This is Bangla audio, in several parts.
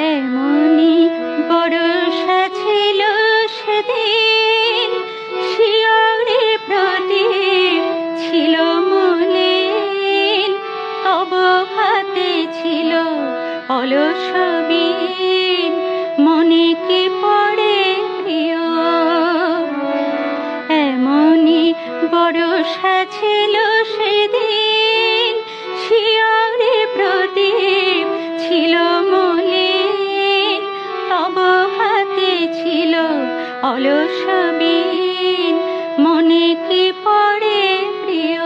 এমনি বরষা ছিল সেদিন, শিয়রে প্রদীপ ছিল মলিন, তব হাতে ছিল অলস বীণ, মনে কি পড়ে প্রিয়। এমনি বরষা ছিল সেদিন, শিয়রে প্রদীপ ছিল মলিন, তব হাতে ছিল অলস বীণ, মনে কি পড়ে প্রিয়।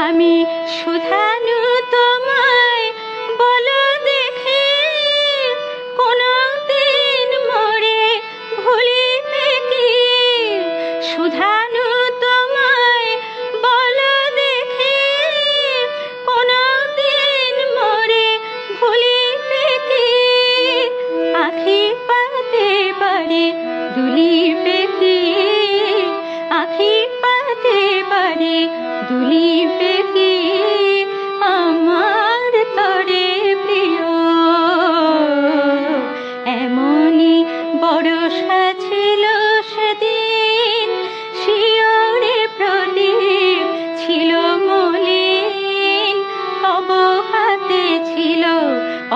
আমি শুধানু তোমায় বলো দেখি, কোনদিন মোরে ভুলিবে কি? শুধানু তোমায় বলো দেখি, কোনদিন মোরে ভুলিবে কি? আখি পাতে পারে দুলিবে কি? আখি পাতে পারে দুলিবে কি আমার তরে প্রিয়। এমনি বরষা ছিল সেদিন, শিয়রে প্রদীপ ছিল মলিন, তব হাতে ছিল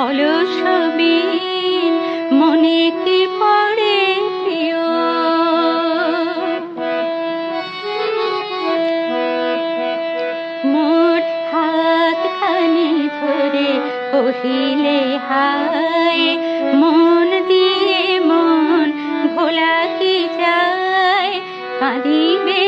অলস বীণ, মনে কি পড়ে প্রিয়। মোর হাতখানি ধরে কহিলে হায়, মন দিয়ে মন ভোলা কি যায়, কাঁদিবে